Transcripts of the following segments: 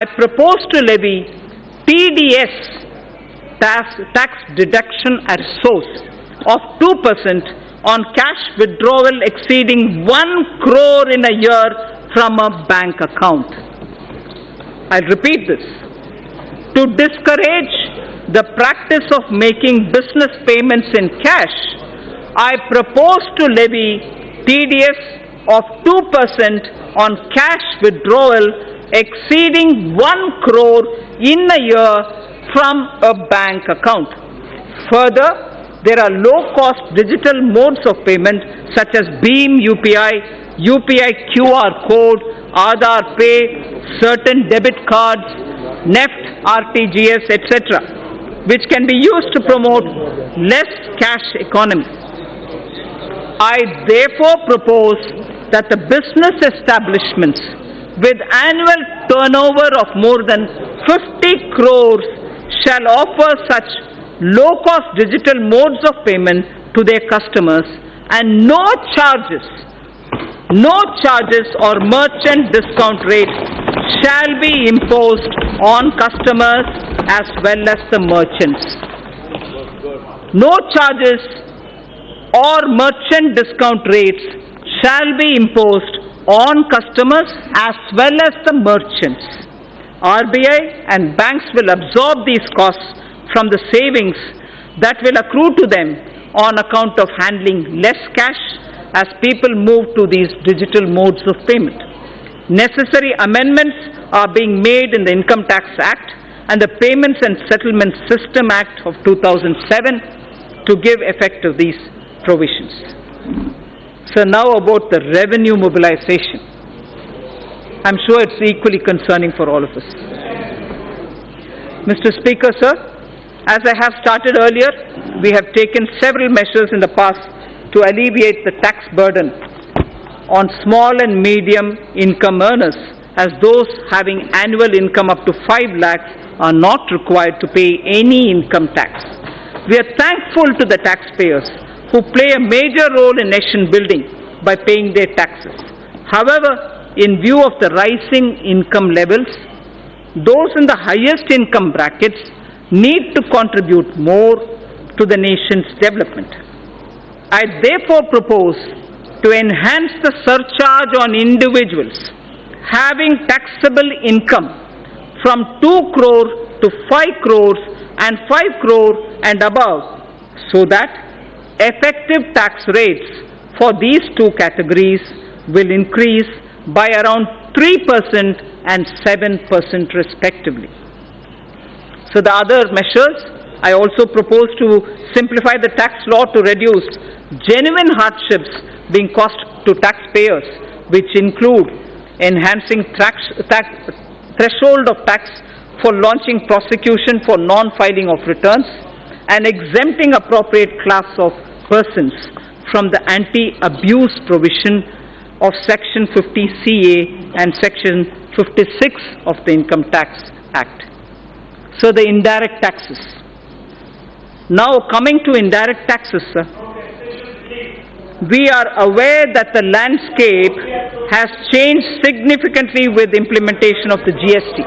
I propose to levy TDS, tax deduction at source, of 2% on cash withdrawal exceeding 1 crore in a year from a bank account. I'll repeat this. To discourage the practice of making business payments in cash, I propose to levy TDS of 2% on cash withdrawal exceeding 1 crore in a year from a bank account. Further, there are low-cost digital modes of payment such as BHIM UPI, UPI QR code, Aadhaar Pay, certain debit cards, NEFT, RTGS, etc., which can be used to promote less cash economy. I therefore propose that the business establishments with annual turnover of more than 50 crores shall offer such low-cost digital modes of payment to their customers, and no charges or merchant discount rates shall be imposed on customers as well as the merchants. No charges or merchant discount rates shall be imposed on customers as well as the merchants. RBI and banks will absorb these costs from the savings that will accrue to them on account of handling less cash as people move to these digital modes of payment. Necessary amendments are being made in the Income Tax Act and the Payments and Settlement System Act of 2007 to give effect to these provisions. So now about the revenue mobilization. I'm sure it's equally concerning for all of us. Mr. Speaker, sir, as I have started earlier, we have taken several measures in the past to alleviate the tax burden on small and medium income earners, as those having annual income up to 5 lakhs are not required to pay any income tax. We are thankful to the taxpayers who play a major role in nation building by paying their taxes. However, in view of the rising income levels, those in the highest income brackets need to contribute more to the nation's development. I therefore propose to enhance the surcharge on individuals having taxable income from 2 crore to 5 crores and 5 crore and above, so that effective tax rates for these two categories will increase by around 3% and 7% respectively. So the other measures, I also propose to simplify the tax law to reduce genuine hardships being cost to taxpayers, which include enhancing threshold of tax for launching prosecution for non-filing of returns, and exempting appropriate class of persons from the anti-abuse provision of Section 50CA and Section 56 of the Income Tax Act. So the indirect taxes. Now coming to indirect taxes, sir. We are aware that the landscape has changed significantly with implementation of the GST.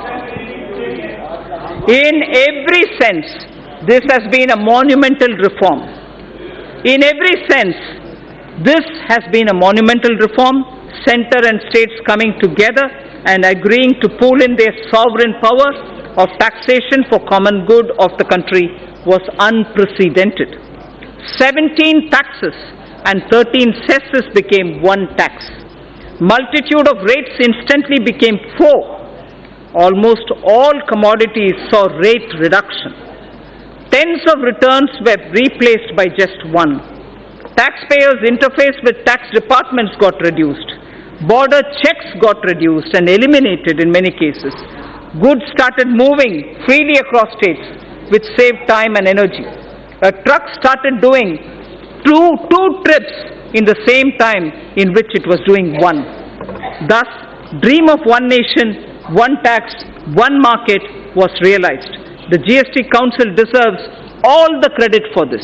In every sense, this has been a monumental reform. In every sense, this has been a monumental reform, center and states coming together and agreeing to pool in their sovereign power of taxation for common good of the country was unprecedented. 17 taxes and 13 cesses became one tax. Multitude of rates instantly became 4. Almost all commodities saw rate reduction. Tens of returns were replaced by just one. Taxpayers' interface with tax departments got reduced. Border checks got reduced and eliminated in many cases. Goods started moving freely across states, which saved time and energy. A truck started doing two trips in the same time in which it was doing one. Thus, dream of one nation, one tax, one market was realized. The GST Council deserves all the credit for this.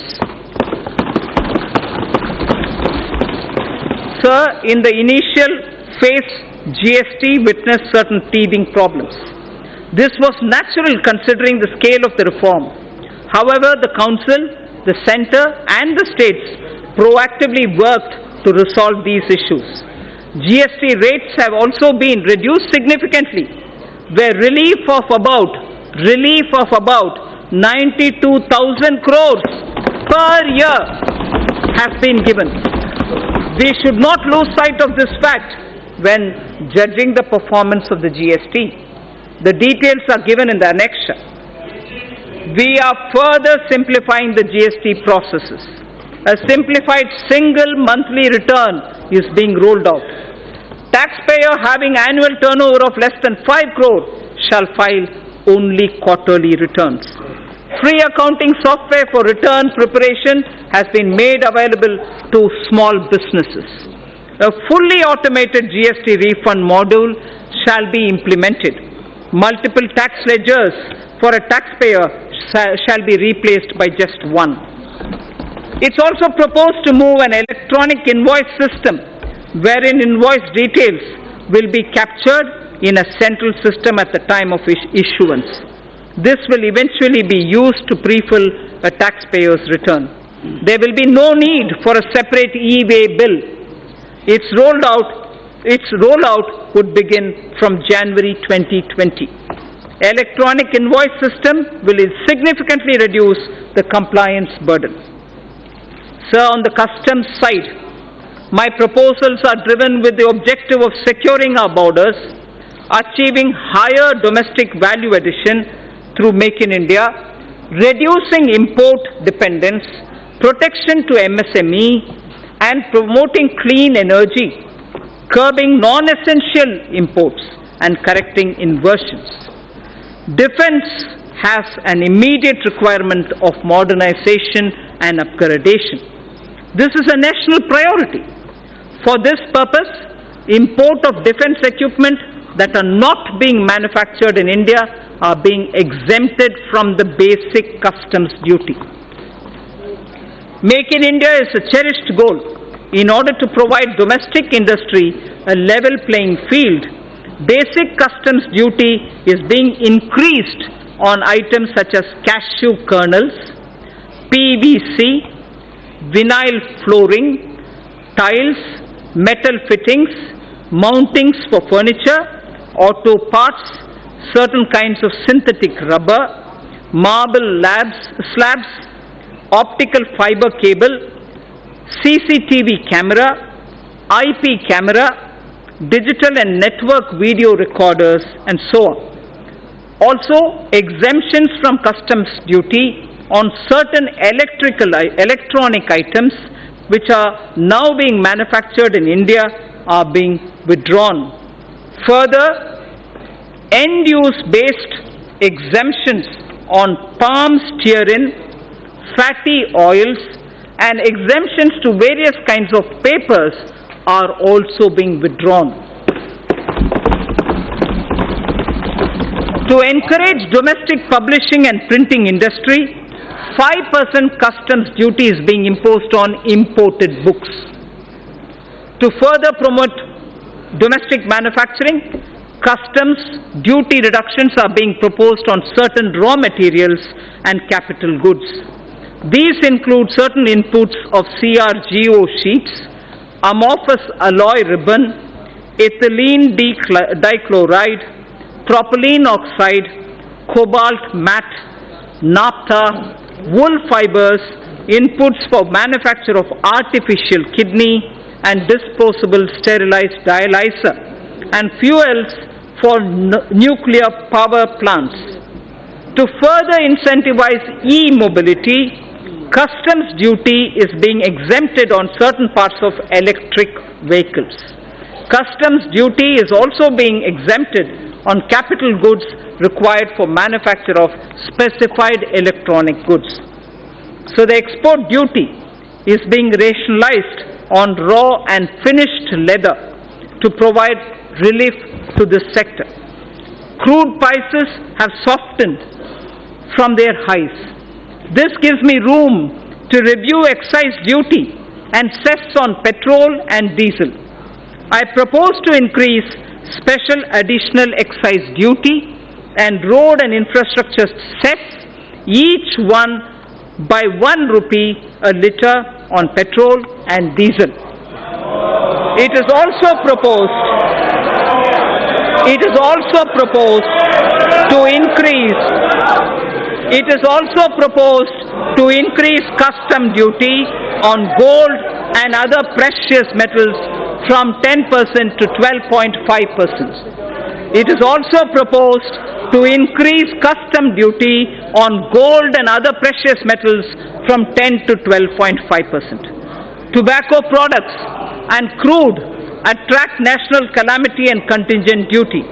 Sir, in the initial phase, GST witnessed certain teething problems. This was natural considering the scale of the reform. However, the Council, the Centre and the states proactively worked to resolve these issues. GST rates have also been reduced significantly, where relief of about 92,000 crores per year has been given. We should not lose sight of this fact when judging the performance of the GST. The details are given in the annexure. We are further simplifying the GST processes. A simplified single monthly return is being rolled out. Taxpayer having annual turnover of less than 5 crore shall file only quarterly returns. Free accounting software for return preparation has been made available to small businesses. A fully automated GST refund module shall be implemented. Multiple tax ledgers for a taxpayer shall be replaced by just one. It's also proposed to move an electronic invoice system wherein invoice details will be captured in a central system at the time of issuance. This will eventually be used to pre-fill a taxpayer's return. There will be no need for a separate e-way bill. Its rollout would begin from January 2020. Electronic invoice system will significantly reduce the compliance burden. Sir, on the customs side, my proposals are driven with the objective of securing our borders, achieving higher domestic value addition through Make in India, reducing import dependence, protection to MSME, and promoting clean energy, curbing non-essential imports, and correcting inversions. Defense has an immediate requirement of modernization and upgradation. This is a national priority. For this purpose, import of defense equipment that are not being manufactured in India are being exempted from the basic customs duty. Make in India is a cherished goal. In order to provide domestic industry a level playing field, basic customs duty is being increased on items such as cashew kernels, PVC, vinyl flooring, tiles, metal fittings, mountings for furniture, auto parts, certain kinds of synthetic rubber, marble slabs, optical fiber cable, CCTV camera, IP camera, digital and network video recorders, and so on. Also, exemptions from customs duty on certain electronic items which are now being manufactured in India are being withdrawn. Further, end-use based exemptions on palm stearin, fatty oils, and exemptions to various kinds of papers are also being withdrawn. To encourage domestic publishing and printing industry, 5% customs duty is being imposed on imported books. To further promote domestic manufacturing, customs duty reductions are being proposed on certain raw materials and capital goods. These include certain inputs of CRGO sheets, amorphous alloy ribbon, ethylene dichloride, propylene oxide, cobalt matte, naphtha, wool fibers, inputs for manufacture of artificial kidney and disposable sterilized dialyzer, and fuels for nuclear power plants. To further incentivize e-mobility, customs duty is being exempted on certain parts of electric vehicles. Customs duty is also being exempted on capital goods required for manufacture of specified electronic goods. So the export duty is being rationalized on raw and finished leather to provide relief to this sector. Crude prices have softened from their highs. This gives me room to review excise duty and cess on petrol and diesel. I propose to increase special additional excise duty and road and infrastructure cess, each one by 1 rupee a litre on petrol and diesel. It is also proposed to increase custom duty on gold and other precious metals from 10% to 12.5%. It is also proposed to increase custom duty on gold and other precious metals from 10 to 12.5%. Tobacco products and crude attract national calamity and contingent duty.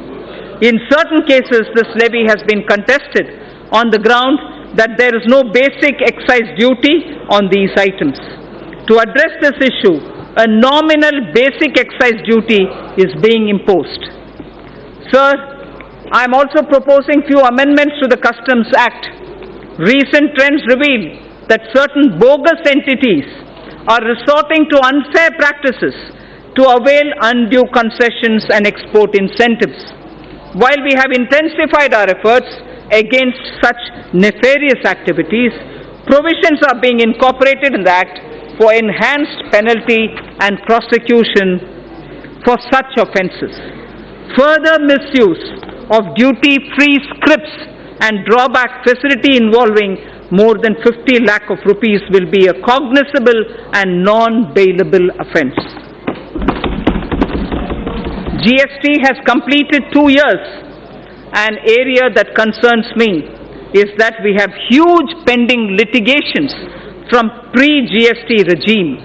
In certain cases, this levy has been contested on the ground that there is no basic excise duty on these items. To address this issue, a nominal basic excise duty is being imposed. Sir, I am also proposing few amendments to the Customs Act. Recent trends reveal that certain bogus entities are resorting to unfair practices to avail undue concessions and export incentives. While we have intensified our efforts against such nefarious activities, provisions are being incorporated in the Act for enhanced penalty and prosecution for such offences. Further misuse of duty-free scrips and drawback facility involving more than 50 lakh of rupees will be a cognizable and non-bailable offence. GST has completed 2 years. An area that concerns me is that we have huge pending litigations from pre-GST regime.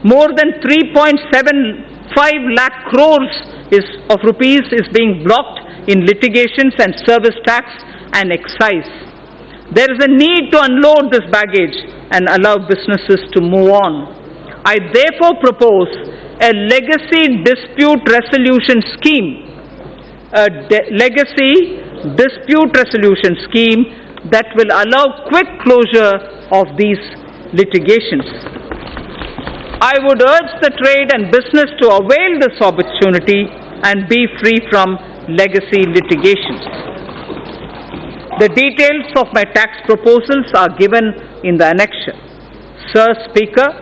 More than 3.75 lakh crores of rupees is being blocked in litigations and service tax and excise. There is a need to unload this baggage and allow businesses to move on. I therefore propose a legacy dispute resolution scheme, that will allow quick closure of these litigations. I would urge the trade and business to avail this opportunity and be free from legacy litigations. The details of my tax proposals are given in the annexure. Sir Speaker,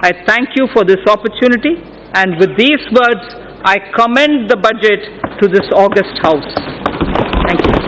I thank you for this opportunity, and with these words, I commend the budget to this august House. Thank you.